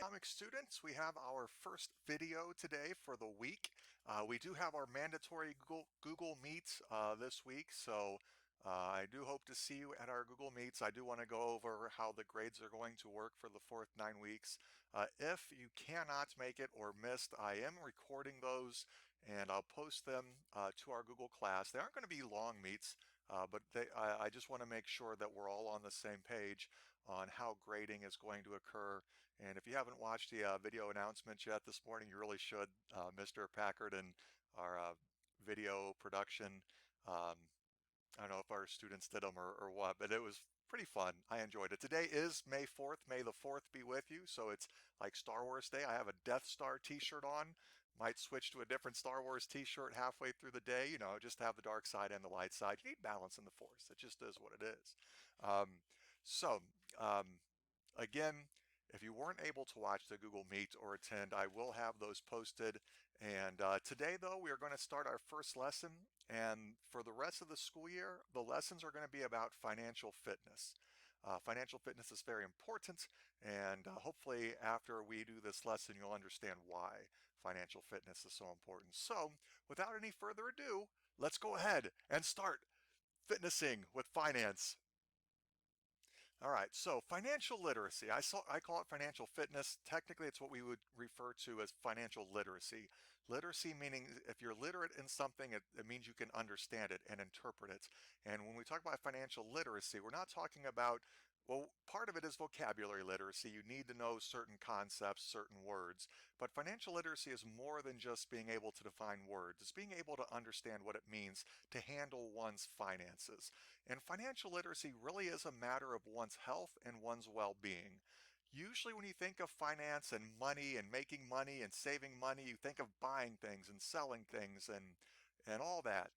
economics students, we have our first video today for the week. We do have our mandatory Google Meets this week, so I do hope to see you at our Google Meets. I do want to go over how the grades are going to work for the fourth 9 weeks. If you cannot make it or missed, I am recording those and I'll post them to our Google class. They aren't going to be long meets, I just want to make sure that we're all on the same page on how grading is going to occur. And if you haven't watched the video announcements yet this morning, you really should. Mr. Packard and our video production. Um, I don't know if our students did them or what, but it was pretty fun. I enjoyed it. Today is May 4th. May the 4th be with you. So it's like Star Wars Day. I have a Death Star t-shirt on. Might switch to a different Star Wars t-shirt halfway through the day, just have the dark side and the light side. You need balance in the Force. It just is what it is. Um, so, um, Again, if you weren't able to watch the Google Meet or attend, I will have those posted. And today, though, we are going to start our first lesson. And for the rest of the school year, the lessons are going to be about financial fitness. Financial fitness is very important, and hopefully after we do this lesson, you'll understand why financial fitness is so important. So, without any further ado, let's go ahead and start fitnessing with finance. All right, so financial literacy. I call it financial fitness. Technically, it's what we would refer to as financial literacy. Literacy meaning if you're literate in something, it means you can understand it and interpret it. And when we talk about financial literacy, we're not talking about, well, part of it is vocabulary literacy. You need to know certain concepts, certain words. But financial literacy is more than just being able to define words. It's being able to understand what it means to handle one's finances. And financial literacy really is a matter of one's health and one's well-being. Usually when you think of finance and money and making money and saving money, you think of buying things and selling things and all that.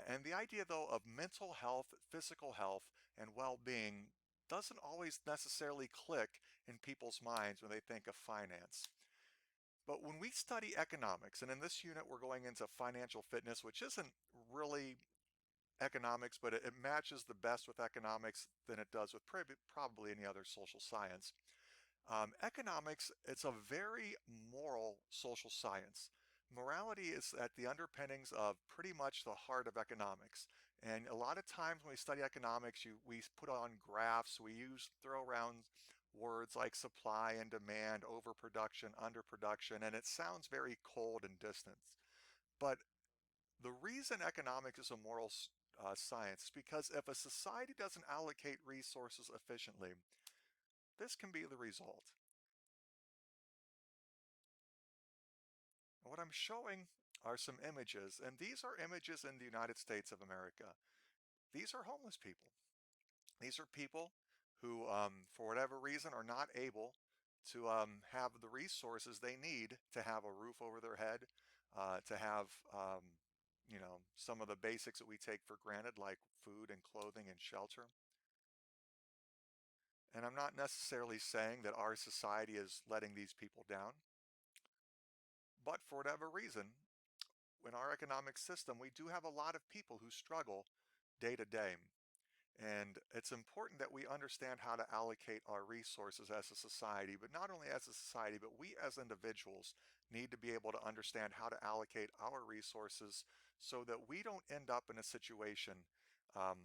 And the idea though of mental health, physical health, and well-being doesn't always necessarily click in people's minds when they think of finance. But when we study economics, and in this unit we're going into financial fitness, which isn't really economics, but it matches the best with economics than it does with probably any other social science. Economics, it's a very moral social science. Morality is at the underpinnings of pretty much the heart of economics. And a lot of times when we study economics, we put on graphs, throw around words like supply and demand, overproduction, underproduction, and it sounds very cold and distant. But the reason economics is a moral science is because if a society doesn't allocate resources efficiently, this can be the result. And what I'm showing are some images, and these are images in the United States of America. These are homeless people. These are people who, for whatever reason, are not able to have the resources they need to have a roof over their head, to have, some of the basics that we take for granted, like food and clothing and shelter. And I'm not necessarily saying that our society is letting these people down, but for whatever reason, in our economic system, we do have a lot of people who struggle day to day. And it's important that we understand how to allocate our resources as a society, but not only as a society, but we as individuals need to be able to understand how to allocate our resources so that we don't end up in a situation um,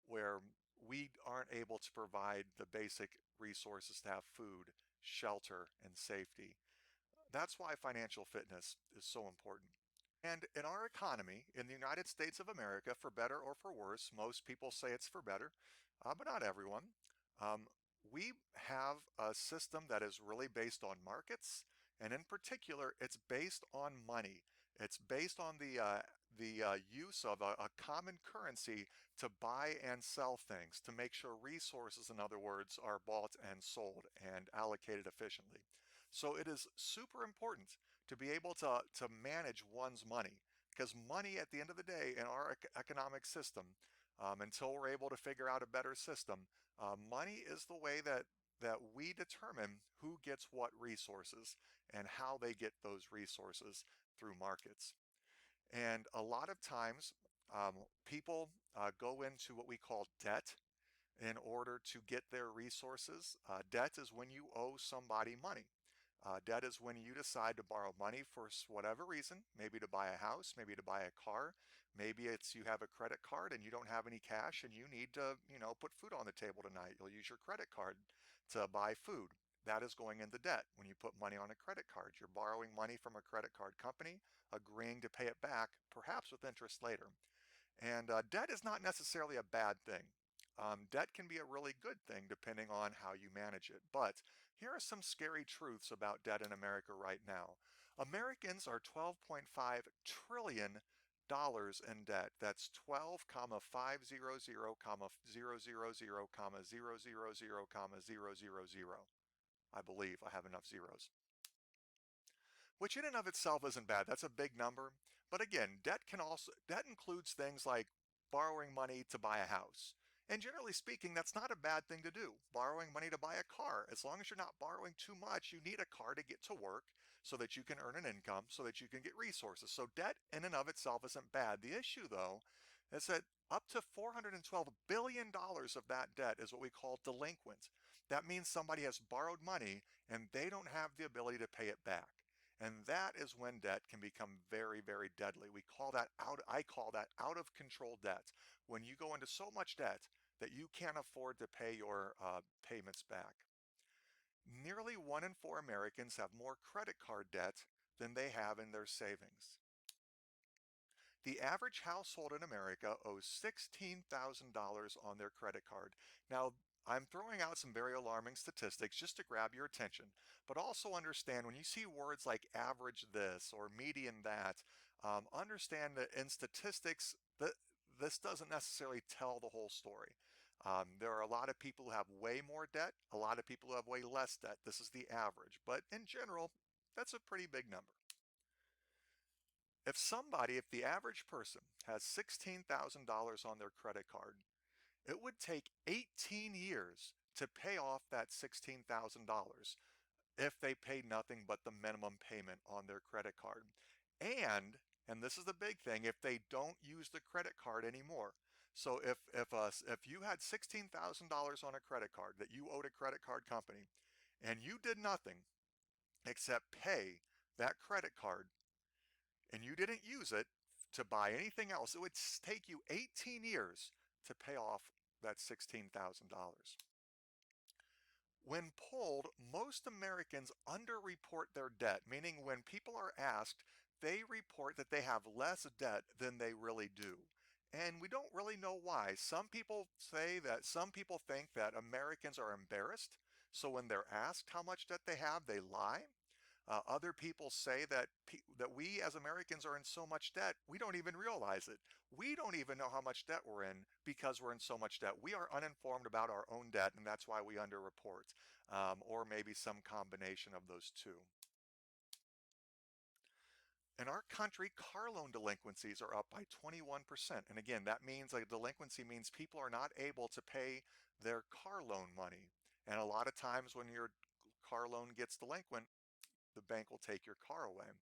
where we aren't able to provide the basic resources to have food, shelter, and safety. That's why financial fitness is so important. And in our economy, in the United States of America, for better or for worse, most people say it's for better, but not everyone. Um, we have a system that is really based on markets, and in particular, it's based on money. It's based on the use of a common currency to buy and sell things, to make sure resources, in other words, are bought and sold and allocated efficiently. So it is super important to be able to manage one's money, because money at the end of the day in our economic system, until we're able to figure out a better system, money is the way that we determine who gets what resources and how they get those resources through markets. And a lot of times people go into what we call debt, in order to get their resources. Debt is when you owe somebody money. Debt is when you decide to borrow money for whatever reason, maybe to buy a house, maybe to buy a car, maybe it's you have a credit card and you don't have any cash and you need to, put food on the table tonight. You'll use your credit card to buy food. That is going into debt. When you put money on a credit card, you're borrowing money from a credit card company, agreeing to pay it back, perhaps with interest later. And debt is not necessarily a bad thing. Debt can be a really good thing depending on how you manage it. But here are some scary truths about debt in America right now. Americans are $12.5 trillion in debt. That's 12,500, 000, 000, I believe I have enough zeros, which in and of itself isn't bad. That's a big number. But again, debt includes things like borrowing money to buy a house. And generally speaking, that's not a bad thing to do. Borrowing money to buy a car. As long as you're not borrowing too much, you need a car to get to work so that you can earn an income, so that you can get resources. So debt in and of itself isn't bad. The issue though is that up to $412 billion of that debt is what we call delinquent. That means somebody has borrowed money and they don't have the ability to pay it back. And that is when debt can become very, very deadly. I call that out of control debt. When you go into so much debt that you can't afford to pay your payments back. Nearly 1 in 4 Americans have more credit card debt than they have in their savings. The average household in America owes $16,000 on their credit card. Now, I'm throwing out some very alarming statistics just to grab your attention, but also understand when you see words like average this or median that, understand that in statistics, that this doesn't necessarily tell the whole story. There are a lot of people who have way more debt, a lot of people who have way less debt. This is the average, but in general, that's a pretty big number. If the average person has $16,000 on their credit card, it would take 18 years to pay off that $16,000 if they pay nothing but the minimum payment on their credit card. And this is the big thing, if they don't use the credit card anymore. So if you had $16,000 on a credit card that you owed a credit card company and you did nothing except pay that credit card and you didn't use it to buy anything else, it would take you 18 years to pay off that $16,000. When polled, most Americans underreport their debt, meaning when people are asked, they report that they have less debt than they really do. And we don't really know why. Some people think that Americans are embarrassed, so when they're asked how much debt they have, they lie. Other people say that we as Americans are in so much debt, we don't even realize it. We don't even know how much debt we're in because we're in so much debt. We are uninformed about our own debt, and that's why we underreport, or maybe some combination of those two. In our country, car loan delinquencies are up by 21%. And again, that means like delinquency means people are not able to pay their car loan money. And a lot of times when your car loan gets delinquent, the bank will take your car away.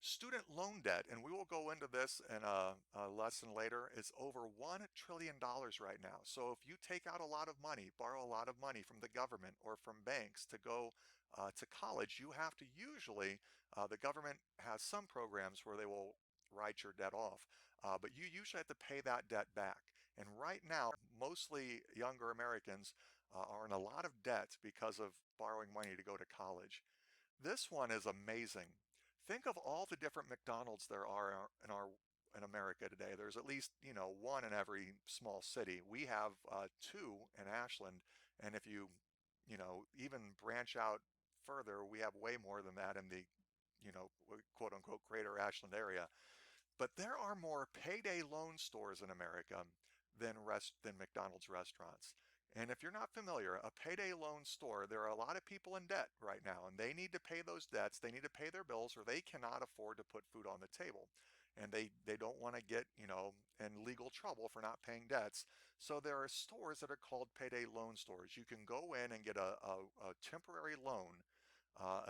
Student loan debt, and we will go into this in a lesson later, is over $1 trillion right now. So if you take out a lot of money, borrow a lot of money from the government or from banks to go to college, you have to usually, the government has some programs where they will write your debt off, but you usually have to pay that debt back. And right now, mostly younger Americans are in a lot of debt because of borrowing money to go to college. This one is amazing. Think of all the different McDonald's there are in America today. There's at least, one in every small city. We have two in Ashland, and if even branch out further, we have way more than that in the, quote unquote greater Ashland area. But there are more payday loan stores in America than McDonald's restaurants. And if you're not familiar, a payday loan store, there are a lot of people in debt right now, and they need to pay those debts. They need to pay their bills, or they cannot afford to put food on the table. And they don't want to get, in legal trouble for not paying debts. So there are stores that are called payday loan stores. You can go in and get a temporary loan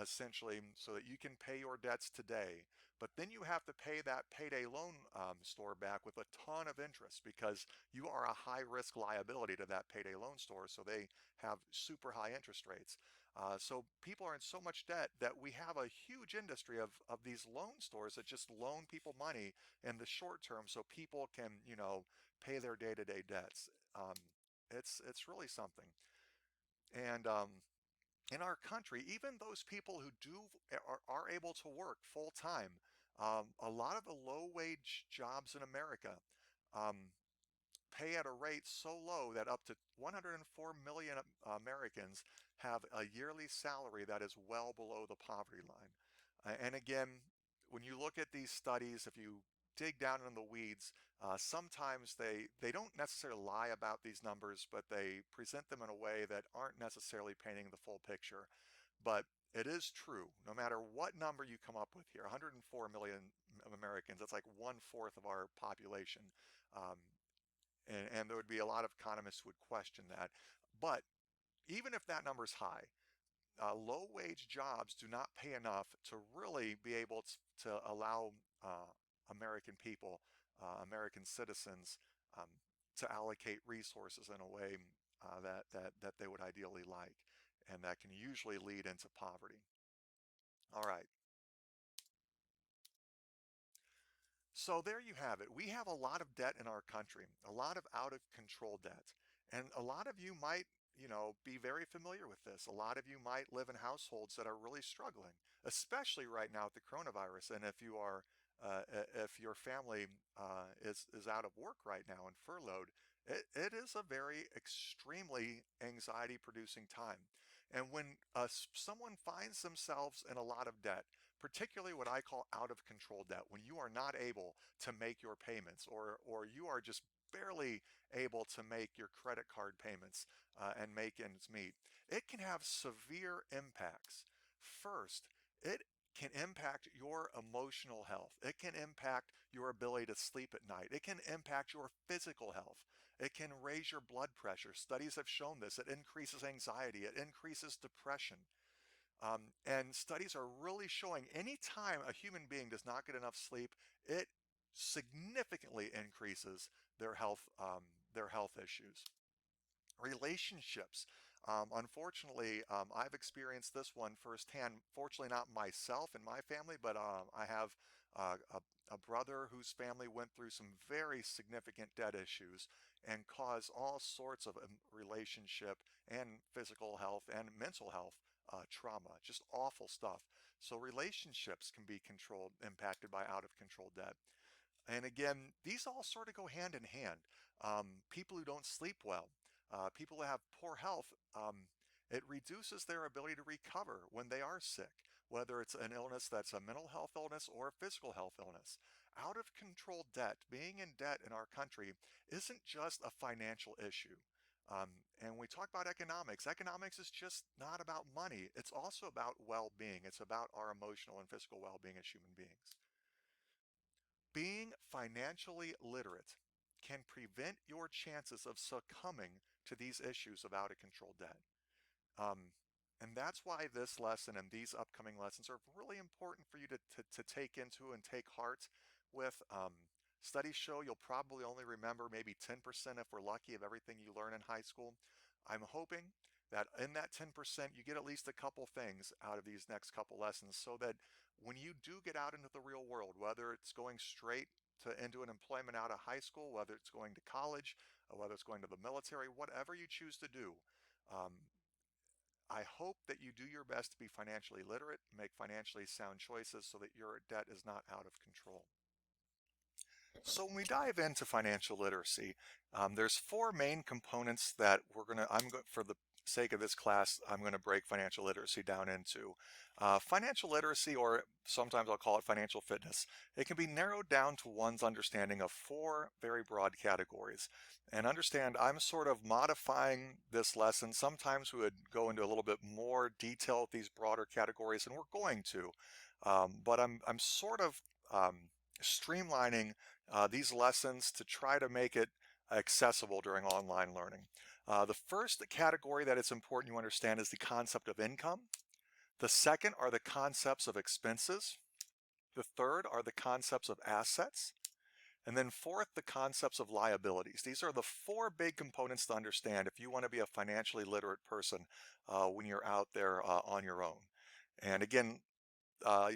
essentially so that you can pay your debts today. But then you have to pay that payday loan store back with a ton of interest because you are a high risk liability to that payday loan store. So they have super high interest rates. So people are in so much debt that we have a huge industry of these loan stores that just loan people money in the short term so people can, pay their day-to-day debts. Um, it's really something. And in our country, even those people who are able to work full time, a lot of the low wage jobs in America um, pay at a rate so low that up to 104 million Americans have a yearly salary that is well below the poverty line. And again, when you look at these studies, if you dig down in the weeds, sometimes they don't necessarily lie about these numbers, but they present them in a way that aren't necessarily painting the full picture. But it is true, no matter what number you come up with here, 104 million Americans, that's like 1/4 of our population. Um, and there would be a lot of economists who would question that. But even if that number is high, low wage jobs do not pay enough to really be able to allow American people, American citizens, um, to allocate resources in a way that they would ideally like, and that can usually lead into poverty. All right. So there you have it. We have a lot of debt in our country, a lot of out of control debt. And a lot of you might, be very familiar with this. A lot of you might live in households that are really struggling, especially right now with the coronavirus. And if your family is out of work right now and furloughed, it is a very extremely anxiety producing time. And when someone finds themselves in a lot of debt, particularly what I call out of control debt, when you are not able to make your payments or you are just barely able to make your credit card payments and make ends meet, it can have severe impacts. First, it can impact your emotional health. It can impact your ability to sleep at night. It can impact your physical health. It can raise your blood pressure. Studies have shown this. It increases anxiety. It increases depression. And studies are really showing anytime a human being does not get enough sleep, it significantly increases their health issues. Relationships. Unfortunately, I've experienced this one firsthand. Fortunately, not myself and my family, but I have a brother whose family went through some very significant debt issues and caused all sorts of relationship and physical health and mental health trauma, just awful stuff. So relationships can be controlled, impacted by out of control debt. And again, these all sort of go hand in hand. People who don't sleep well, people who have poor health, it reduces their ability to recover when they are sick, whether it's an illness that's a mental health illness or a physical health illness. Out of control debt, being in debt in our country, isn't just a financial issue. And when we talk about economics, economics is just not about money. It's also about well-being. It's about our emotional and physical well-being as human beings. Being financially literate can prevent your chances of succumbing to these issues of out of control debt. Um, and that's why this lesson and these upcoming lessons are really important for you to take into and take heart with. Studies show you'll probably only remember maybe 10% if we're lucky of everything you learn in high school. I'm hoping that in that 10% you get at least a couple things out of these next couple lessons so that when you do get out into the real world, whether it's going straight into an employment out of high school, whether it's going to college, whether it's going to the military, whatever you choose to do, um, I hope that you do your best to be financially literate, make financially sound choices so that your debt is not out of control. So when we dive into financial literacy, there's four main components that for the sake of this class, I'm going to break financial literacy down into. Financial literacy, or sometimes I'll call it financial fitness, it can be narrowed down to one's understanding of four very broad categories. And understand, I'm sort of modifying this lesson. Sometimes we would go into a little bit more detail with these broader categories, and we're going to. But I'm sort of streamlining these lessons to try to make it accessible during online learning. The first category that it's important you understand is the concept of income. The second are the concepts of expenses. The third are the concepts of assets. And then fourth, the concepts of liabilities. These are the four big components to understand if you want to be a financially literate person when you're out there on your own. And again,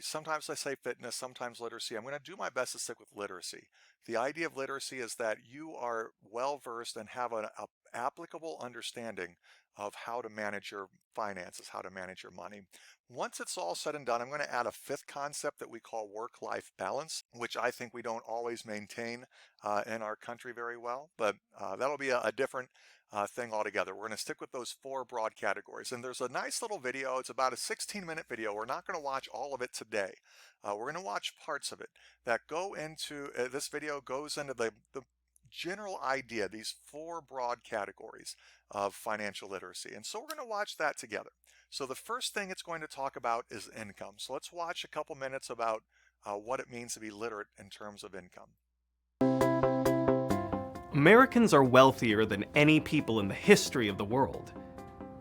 sometimes I say fitness, sometimes literacy. I'm going to do my best to stick with literacy. The idea of literacy is that you are well versed and have an applicable understanding of how to manage your finances, how to manage your money. Once it's all said and done, I'm going to add a fifth concept that we call work-life balance, which I think we don't always maintain in our country very well, but that'll be a different thing altogether. We're going to stick with those four broad categories. And there's a nice little video. It's about a 16-minute video. We're not going to watch all of it today. We're going to watch parts of it that go into, this video goes into the general idea, these four broad categories of financial literacy. And so we're going to watch that together. So the first thing it's going to talk about is income. So let's watch a couple minutes about what it means to be literate in terms of income. Americans are wealthier than any people in the history of the world.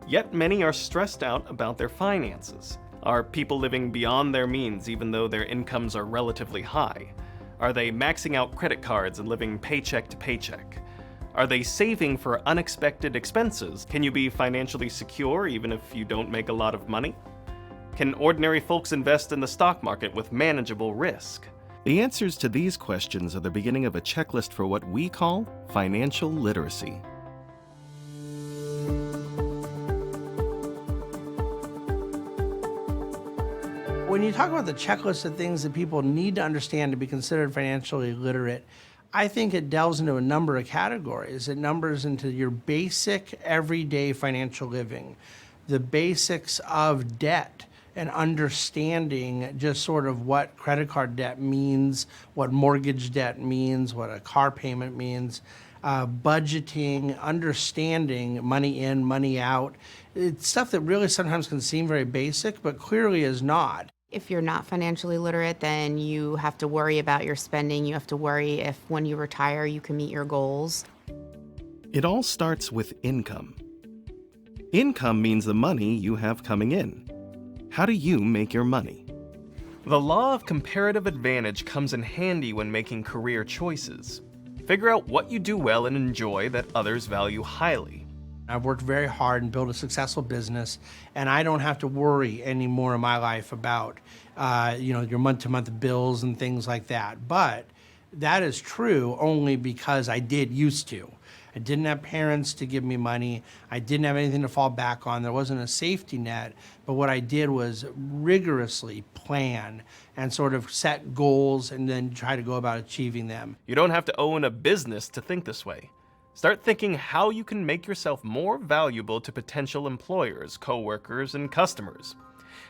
Yet many are stressed out about their finances. Are people living beyond their means even though their incomes are relatively high? Are they maxing out credit cards and living paycheck to paycheck? Are they saving for unexpected expenses? Can you be financially secure even if you don't make a lot of money? Can ordinary folks invest in the stock market with manageable risk? The answers to these questions are the beginning of a checklist for what we call financial literacy. When you talk about the checklist of things that people need to understand to be considered financially literate, I think it delves into a number of categories. It numbers into your basic everyday financial living, the basics of debt, and understanding just sort of what credit card debt means, what mortgage debt means, what a car payment means, budgeting, understanding money in, money out. It's stuff that really sometimes can seem very basic, but clearly is not. If you're not financially literate, then you have to worry about your spending. You have to worry if when you retire, you can meet your goals. It all starts with income. Income means the money you have coming in. How do you make your money? The law of comparative advantage comes in handy when making career choices. Figure out what you do well and enjoy that others value highly. I've worked very hard and built a successful business, and I don't have to worry anymore in my life about, your month-to-month bills and things like that. But that is true only because I did used to. I didn't have parents to give me money. I didn't have anything to fall back on. There wasn't a safety net. But what I did was rigorously plan and sort of set goals and then try to go about achieving them. You don't have to own a business to think this way. Start thinking how you can make yourself more valuable to potential employers, coworkers, and customers.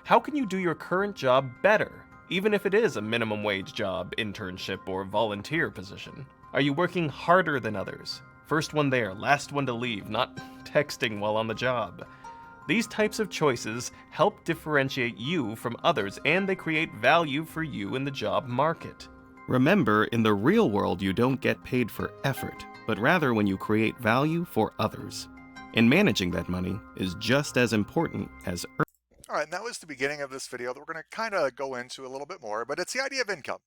How can you do your current job better, even if it is a minimum wage job, internship, or volunteer position? Are you working harder than others? First one there, last one to leave, not texting while on the job. These types of choices help differentiate you from others, and they create value for you in the job market. Remember, in the real world, you don't get paid for effort, but rather when you create value for others. And managing that money is just as important as earning. All right, and that was the beginning of this video that we're going to kind of go into a little bit more, but it's the idea of income.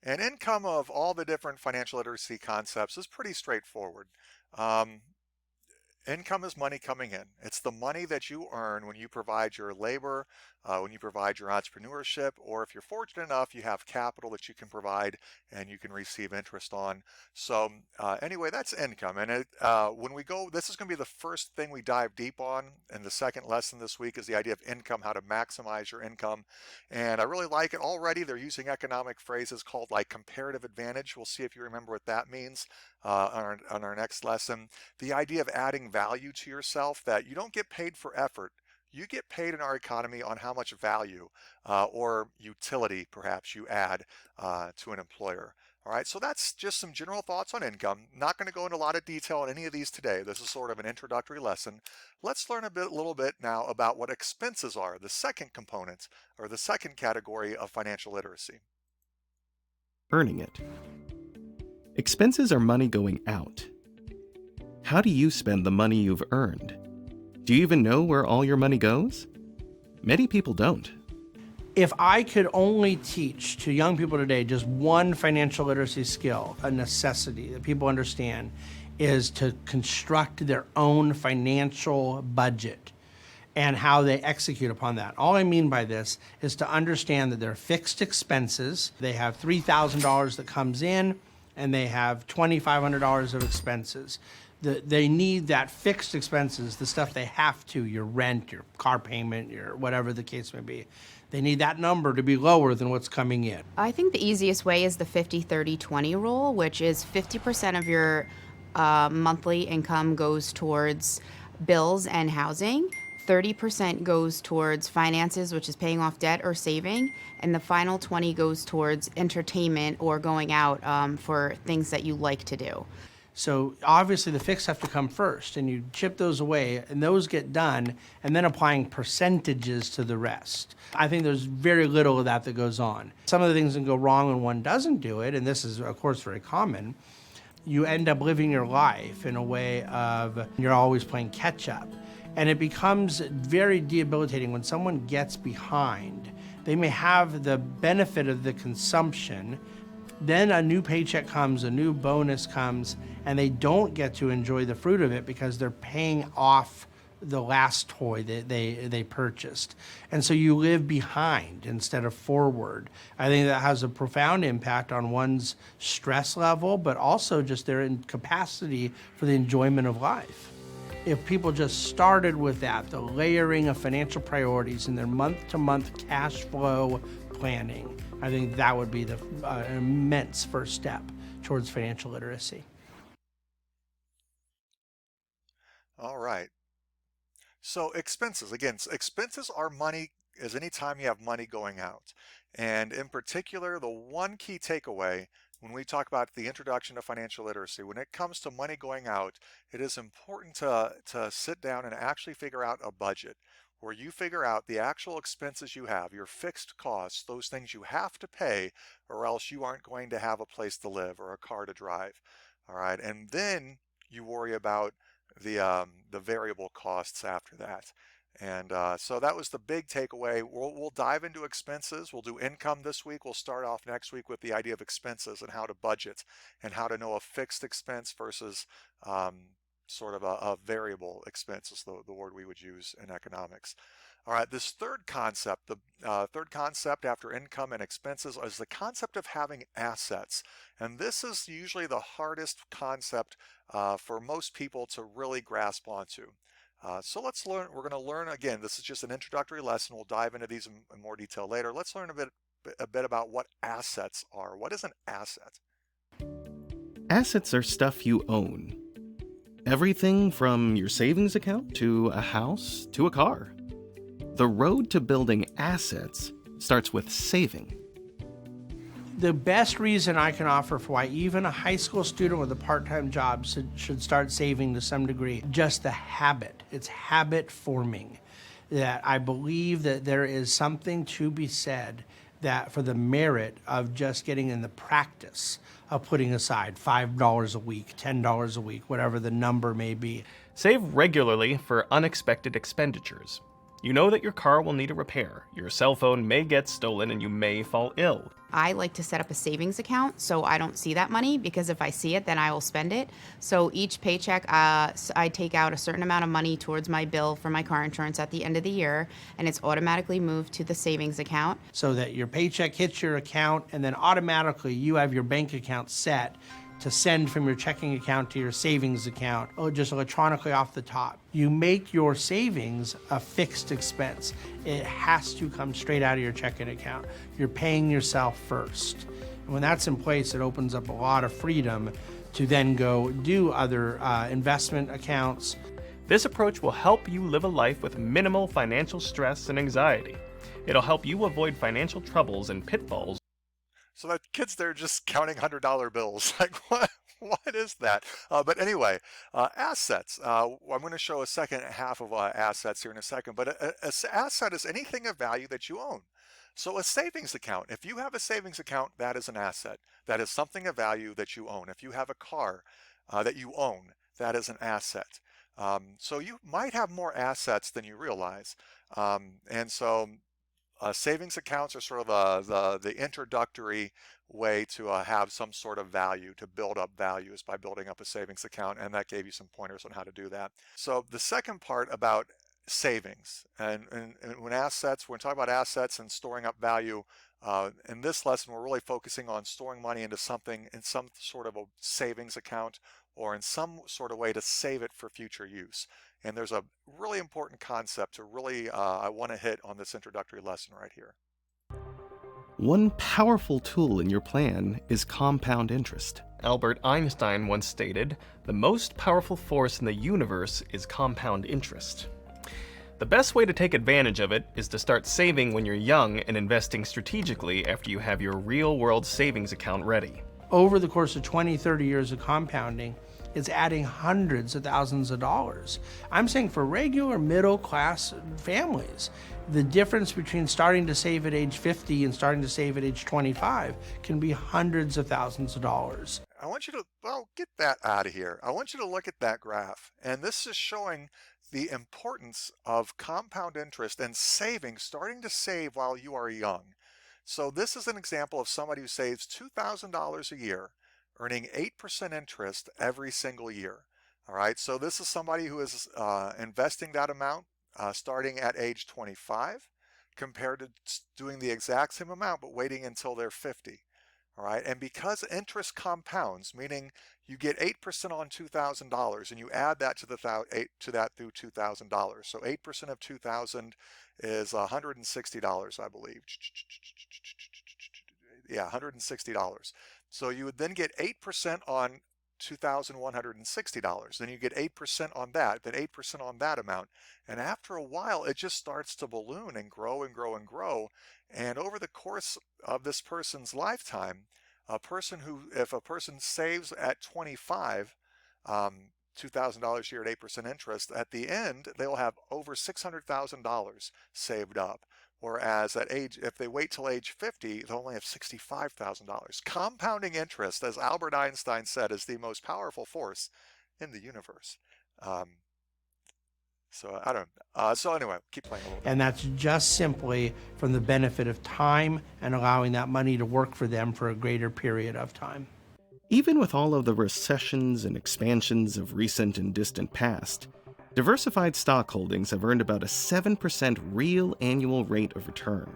And income of all the different financial literacy concepts is pretty straightforward. Income is money coming in. It's the money that you earn when you provide your labor, when you provide your entrepreneurship, or if you're fortunate enough, you have capital that you can provide and you can receive interest on. So anyway, that's income. And when we go, this is going to be the first thing we dive deep on. And the second lesson this week is the idea of income, how to maximize your income. And I really like it already. They're using economic phrases called like comparative advantage. We'll see if you remember what that means on our next lesson. The idea of adding value to yourself, that you don't get paid for effort. You get paid in our economy on how much value or utility perhaps you add to an employer. All right, so that's just some general thoughts on income. Not going to go into a lot of detail on any of these today. This is sort of an introductory lesson. Let's learn a little bit now about what expenses are, the second component or the second category of financial literacy. Earning it. Expenses are money going out. How do you spend the money you've earned? Do you even know where all your money goes? Many people don't. If I could only teach to young people today just one financial literacy skill, a necessity that people understand, is to construct their own financial budget and how they execute upon that. All I mean by this is to understand that there are fixed expenses. They have $3,000 that comes in, and they have $2,500 of expenses. They need that fixed expenses, the stuff they have to, your rent, your car payment, your whatever the case may be. They need that number to be lower than what's coming in. I think the easiest way is the 50-30-20 rule, which is 50% of your monthly income goes towards bills and housing. 30% goes towards finances, which is paying off debt or saving, and the final 20 goes towards entertainment or going out for things that you like to do. So obviously the fixed have to come first, and you chip those away, and those get done, and then applying percentages to the rest. I think there's very little of that goes on. Some of the things that go wrong when one doesn't do it, and this is of course very common, you end up living your life in a way of you're always playing catch up. And it becomes very debilitating when someone gets behind. They may have the benefit of the consumption, then a new paycheck comes, a new bonus comes, and they don't get to enjoy the fruit of it because they're paying off the last toy that they purchased. And so you live behind instead of forward. I think that has a profound impact on one's stress level, but also just their capacity for the enjoyment of life. If people just started with that, the layering of financial priorities in their month-to-month cash flow planning, I think that would be the immense first step towards financial literacy. All right. So expenses, again, expenses are money as any time you have money going out. And in particular, the one key takeaway when we talk about the introduction to financial literacy, when it comes to money going out, it is important to sit down and actually figure out a budget where you figure out the actual expenses you have, your fixed costs, those things you have to pay, or else you aren't going to have a place to live or a car to drive. All right. And then you worry about the variable costs after that. And so that was the big takeaway. We'll dive into expenses. We'll do income this week. We'll start off next week with the idea of expenses and how to budget and how to know a fixed expense versus sort of a variable expense is the word we would use in economics. All right, this third concept, the third concept after income and expenses is the concept of having assets. And this is usually the hardest concept for most people to really grasp onto. So let's learn, we're going to learn again, this is just an introductory lesson. We'll dive into these in more detail later. Let's learn a bit about what assets are. What is an asset? Assets are stuff you own. Everything from your savings account to a house to a car. The road to building assets starts with saving. The best reason I can offer for why even a high school student with a part-time job should start saving to some degree, just the habit. It's habit forming. That I believe that there is something to be said that for the merit of just getting in the practice of putting aside $5 a week, $10 a week, whatever the number may be. Save regularly for unexpected expenditures. You know that your car will need a repair, your cell phone may get stolen, and you may fall ill. I like to set up a savings account so I don't see that money, because if I see it, then I will spend it. So each paycheck, I take out a certain amount of money towards my bill for my car insurance at the end of the year, and it's automatically moved to the savings account. So that your paycheck hits your account, and then automatically you have your bank account set to send from your checking account to your savings account, just electronically off the top. You make your savings a fixed expense. It has to come straight out of your checking account. You're paying yourself first. And when that's in place, it opens up a lot of freedom to then go do other investment accounts. This approach will help you live a life with minimal financial stress and anxiety. It'll help you avoid financial troubles and pitfalls. So that kids, they're just counting $100 bills. Like, what is that? But anyway, assets. I'm going to show a second half of assets here in a second. But an asset is anything of value that you own. So a savings account, if you have a savings account, that is an asset. That is something of value that you own. If you have a car that you own, that is an asset. So you might have more assets than you realize. And so savings accounts are sort of the introductory way to have some sort of value, to build up value, is by building up a savings account, and that gave you some pointers on how to do that. So the second part about savings and when talking about assets and storing up value, in this lesson we're really focusing on storing money into something in some sort of a savings account or in some sort of way to save it for future use. And there's a really important concept to really I want to hit on this introductory lesson right here. One powerful tool in your plan is compound interest. Albert Einstein once stated, "The most powerful force in the universe is compound interest." The best way to take advantage of it is to start saving when you're young and investing strategically after you have your real-world savings account ready. Over the course of 20, 30 years of compounding, it's adding hundreds of thousands of dollars. I'm saying for regular middle class families, the difference between starting to save at age 50 and starting to save at age 25 can be hundreds of thousands of dollars. I want you to, well, get that out of here. I want you to look at that graph. And this is showing the importance of compound interest and saving, starting to save while you are young. So this is an example of somebody who saves $2,000 a year, earning 8% interest every single year. All right, so this is somebody who is investing that amount starting at age 25 compared to doing the exact same amount but waiting until they're 50. All right, and because interest compounds, meaning you get 8% on $2,000 and you add that to that through $2,000. So 8% of 2,000 is $160, I believe. Yeah, $160. So you would then get 8% on $2,160. Then you get 8% on that, then 8% on that amount. And after a while, it just starts to balloon and grow and grow and grow. And over the course of this person's lifetime, if a person saves at 25, $2,000 a year at 8% interest, at the end, they'll have over $600,000 saved up. Whereas if they wait till age 50, they'll only have $65,000. Compounding interest, as Albert Einstein said, is the most powerful force in the universe. So anyway, keep playing a little bit. And that's just simply from the benefit of time and allowing that money to work for them for a greater period of time. Even with all of the recessions and expansions of recent and distant past, diversified stock holdings have earned about a 7% real annual rate of return.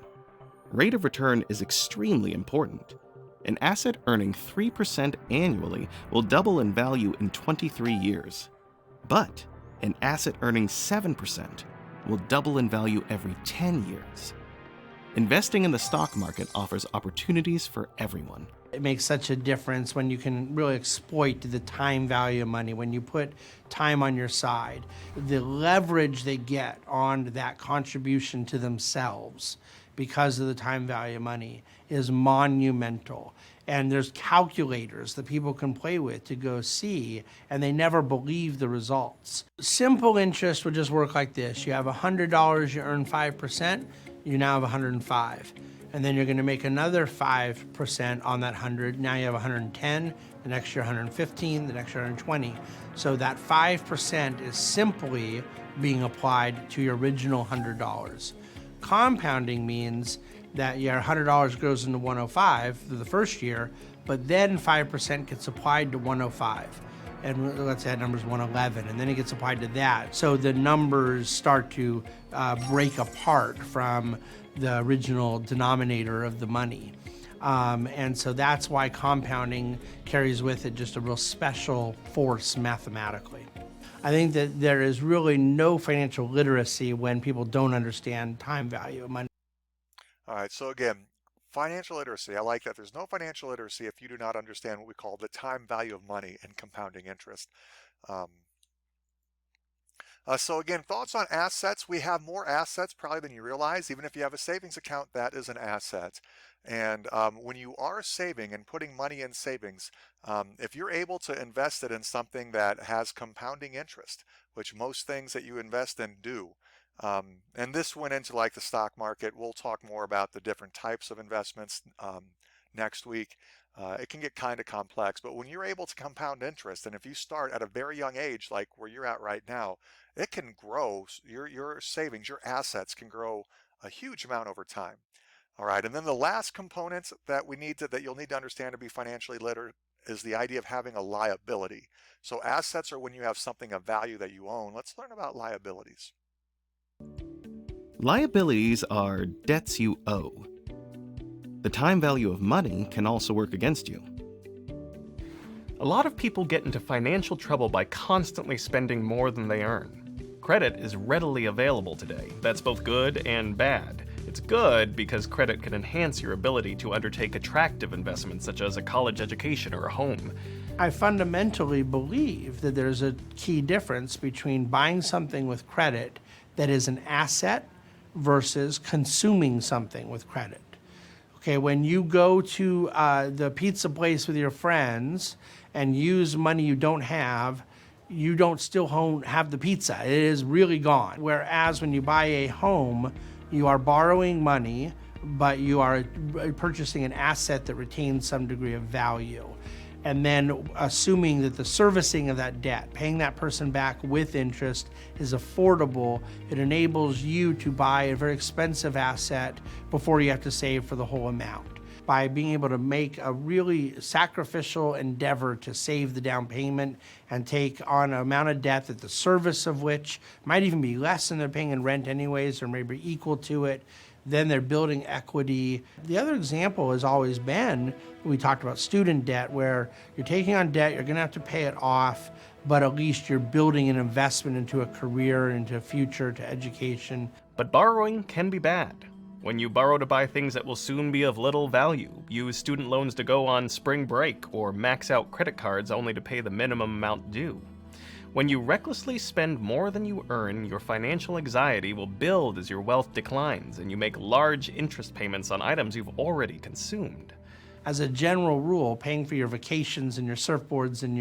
Rate of return is extremely important. An asset earning 3% annually will double in value in 23 years. But an asset earning 7% will double in value every 10 years. Investing in the stock market offers opportunities for everyone. It makes such a difference when you can really exploit the time value of money, when you put time on your side. The leverage they get on that contribution to themselves because of the time value of money is monumental. And there's calculators that people can play with to go see, and they never believe the results. Simple interest would just work like this. You have $100, you earn 5%, you now have 105. And then you're going to make another 5% on that 100. Now you have 110, the next year 115, the next year 120. So that 5% is simply being applied to your original $100. Compounding means that your $100 goes into 105 for the first year, but then 5% gets applied to 105. And let's say that number's 111, and then it gets applied to that. So the numbers start to break apart from the original denominator of the money. And so that's why compounding carries with it just a real special force mathematically. I think that there is really no financial literacy when people don't understand time value of money. All right, so again, financial literacy, I like that. There's no financial literacy if you do not understand what we call the time value of money and compounding interest. So again, thoughts on assets. We have more assets probably than you realize. Even if you have a savings account, that is an asset. And when you are saving and putting money in savings, if you're able to invest it in something that has compounding interest, which most things that you invest in do, and this went into like the stock market. We'll talk more about the different types of investments next week. It can get kind of complex, but when you're able to compound interest, and if you start at a very young age, like where you're at right now, it can grow. Your savings, your assets can grow a huge amount over time. All right, and then the last component that you'll need to understand to be financially literate is the idea of having a liability. So assets are when you have something of value that you own. Let's learn about liabilities. Liabilities are debts you owe. The time value of money can also work against you. A lot of people get into financial trouble by constantly spending more than they earn. Credit is readily available today. That's both good and bad. It's good because credit can enhance your ability to undertake attractive investments such as a college education or a home. I fundamentally believe that there's a key difference between buying something with credit that is an asset versus consuming something with credit. Okay, when you go to the pizza place with your friends and use money you don't have, you don't still have the pizza. It is really gone. Whereas when you buy a home, you are borrowing money, but you are purchasing an asset that retains some degree of value. And then assuming that the servicing of that debt, paying that person back with interest, is affordable, it enables you to buy a very expensive asset before you have to save for the whole amount. By being able to make a really sacrificial endeavor to save the down payment and take on an amount of debt that the service of which might even be less than they're paying in rent anyways, or maybe equal to it, then they're building equity. The other example has always been, we talked about student debt, where you're taking on debt, you're gonna have to pay it off, but at least you're building an investment into a career, into a future, to education. But borrowing can be bad. When you borrow to buy things that will soon be of little value, use student loans to go on spring break, or max out credit cards only to pay the minimum amount due. When you recklessly spend more than you earn, your financial anxiety will build as your wealth declines, and you make large interest payments on items you've already consumed. As a general rule, paying for your vacations and your surfboards and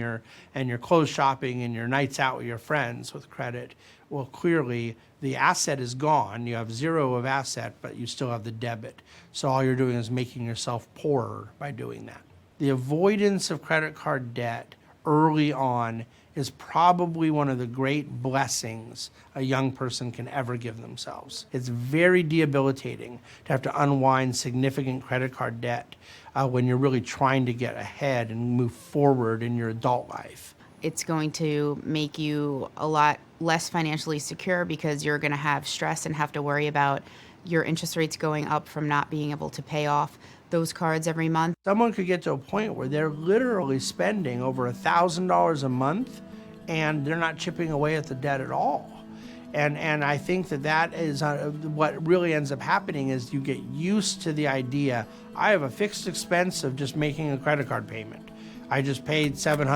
your clothes shopping and your nights out with your friends with credit, well, clearly the asset is gone. You have zero of asset, but you still have the debit. So all you're doing is making yourself poorer by doing that. The avoidance of credit card debt early on is probably one of the great blessings a young person can ever give themselves. It's very debilitating to have to unwind significant credit card debt when you're really trying to get ahead and move forward in your adult life. It's going to make you a lot less financially secure because you're going to have stress and have to worry about your interest rates going up from not being able to pay off those cards every month. Someone could get to a point where they're literally spending over $1,000 a month and they're not chipping away at the debt at all. And I think that is what really ends up happening is you get used to the idea, I have a fixed expense of just making a credit card payment. I just paid $700,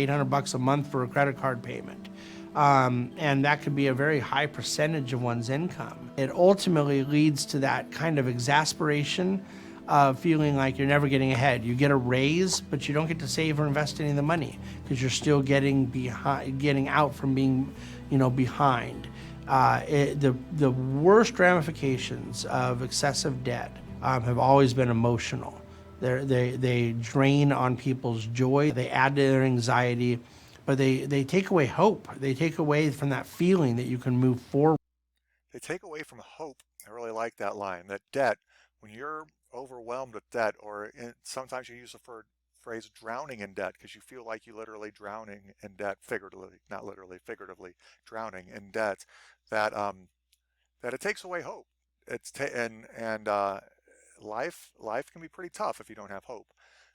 $800 a month for a credit card payment. And that could be a very high percentage of one's income. It ultimately leads to that kind of exasperation of feeling like you're never getting ahead. You get a raise, but you don't get to save or invest any of the money because you're still getting out from being, behind. The worst ramifications of excessive debt have always been emotional. They drain on people's joy, they add to their anxiety, but they take away hope. They take away from that feeling that you can move forward. They take away from hope. I really like that line, that debt, when you're overwhelmed with debt, or sometimes you use the phrase drowning in debt because you feel like you're literally drowning in debt, figuratively, not literally, figuratively drowning in debt, that it takes away hope. Life can be pretty tough if you don't have hope.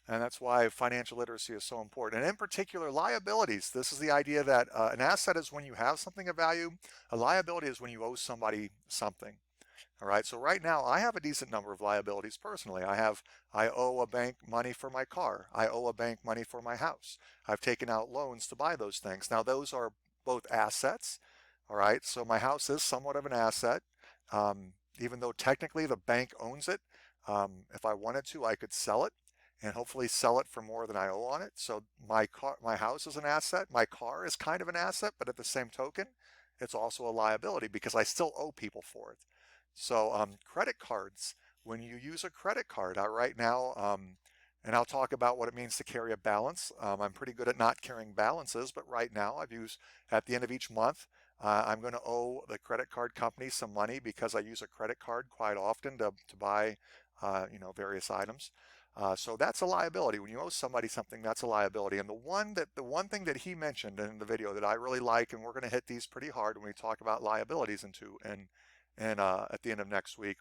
And that's why financial literacy is so important. And in particular, liabilities. This is the idea that an asset is when you have something of value. A liability is when you owe somebody something. All right, so right now I have a decent number of liabilities personally. I owe a bank money for my car. I owe a bank money for my house. I've taken out loans to buy those things. Now those are both assets. All right, so my house is somewhat of an asset, even though technically the bank owns it. If I wanted to, I could sell it and hopefully sell it for more than I owe on it. So my house is an asset. My car is kind of an asset, but at the same token, it's also a liability because I still owe people for it. So credit cards, when you use a credit card, right now, and I'll talk about what it means to carry a balance. I'm pretty good at not carrying balances, but right now I've used at the end of each month, I'm going to owe the credit card company some money because I use a credit card quite often to buy, various items. So that's a liability. When you owe somebody something, that's a liability. And the one thing that he mentioned in the video that I really like, and we're going to hit these pretty hard when we talk about liabilities and at the end of next week,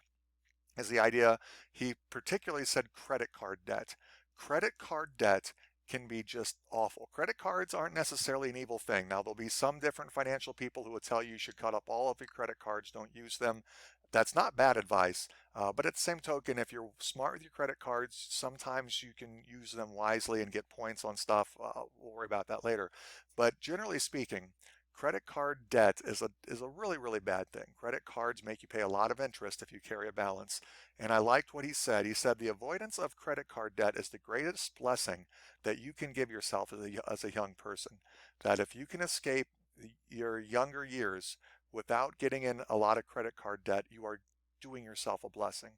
is the idea. He particularly said credit card debt. Credit card debt can be just awful. Credit cards aren't necessarily an evil thing. Now, there'll be some different financial people who will tell you should cut up all of your credit cards, don't use them. That's not bad advice. But at the same token, if you're smart with your credit cards, sometimes you can use them wisely and get points on stuff. We'll worry about that later. But generally speaking, credit card debt is a really, really bad thing. Credit cards make you pay a lot of interest if you carry a balance. And I liked what he said. He said the avoidance of credit card debt is the greatest blessing that you can give yourself as a young person. That if you can escape your younger years without getting in a lot of credit card debt, you are doing yourself a blessing.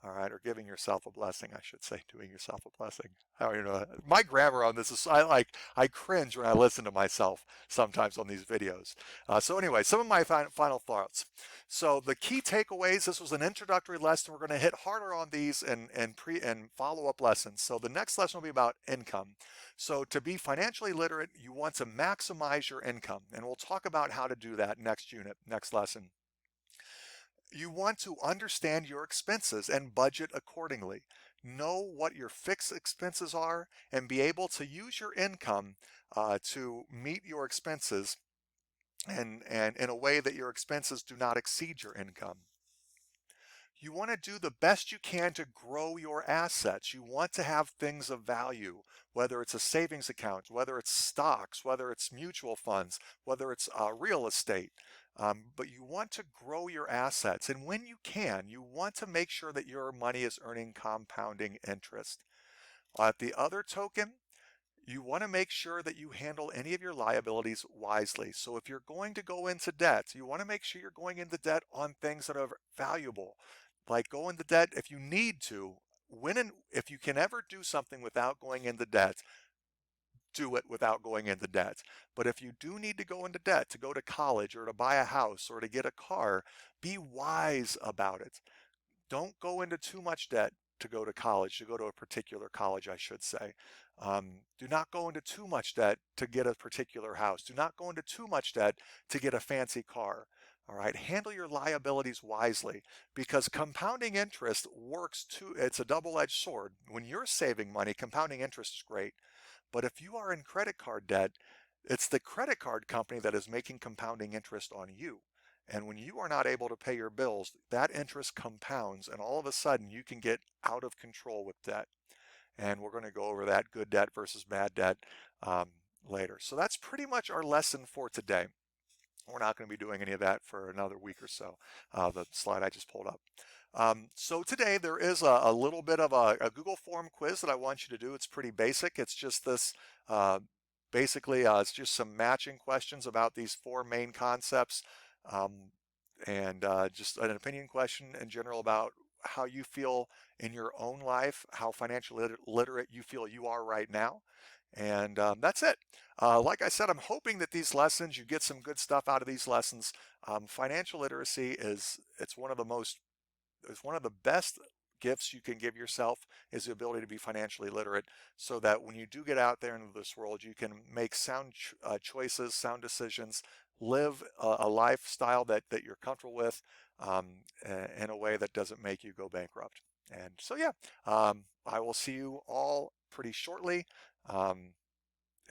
All right, or giving yourself a blessing, I should say, doing yourself a blessing. How you know my grammar on this is I cringe when I listen to myself sometimes on these videos. So anyway, some of my final thoughts. So the key takeaways. This was an introductory lesson. We're going to hit harder on these and follow-up lessons. So the next lesson will be about income. So to be financially literate, you want to maximize your income, and we'll talk about how to do that next unit, next lesson. You want to understand your expenses and budget accordingly. Know what your fixed expenses are and be able to use your income to meet your expenses and in a way that your expenses do not exceed your income. You want to do the best you can to grow your assets. You want to have things of value, whether it's a savings account, whether it's stocks, whether it's mutual funds, whether it's real estate. But you want to grow your assets. And when you can, you want to make sure that your money is earning compounding interest. At the other token, you want to make sure that you handle any of your liabilities wisely. So if you're going to go into debt, you want to make sure you're going into debt on things that are valuable. Like go into debt if you need to. If you can ever do something without going into debt, do it without going into debt. But if you do need to go into debt to go to college or to buy a house or to get a car, be wise about it. Don't go into too much debt to go to college, to go to a particular college, I should say. Do not go into too much debt to get a particular house. Do not go into too much debt to get a fancy car. All right, handle your liabilities wisely because compounding interest works too. It's a double-edged sword. When you're saving money, compounding interest is great. But if you are in credit card debt, it's the credit card company that is making compounding interest on you. And when you are not able to pay your bills, that interest compounds, and all of a sudden you can get out of control with debt. And we're going to go over that good debt versus bad debt later. So that's pretty much our lesson for today. We're not going to be doing any of that for another week or so, the slide I just pulled up. So today there is a little bit of a Google form quiz that I want you to do. It's pretty basic. It's just this, basically it's just some matching questions about these four main concepts and just an opinion question in general about how you feel in your own life, how financially literate you feel you are right now. And that's it. Like I said, I'm hoping that these lessons, you get some good stuff out of these lessons. Financial literacy it's one of the best gifts you can give yourself is the ability to be financially literate so that when you do get out there into this world, you can make sound choices, sound decisions, live a lifestyle that you're comfortable with in a way that doesn't make you go bankrupt. And so, yeah, I will see you all pretty shortly.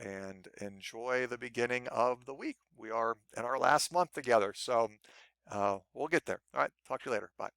And enjoy the beginning of the week. We are in our last month together, so we'll get there. All right, talk to you later. Bye.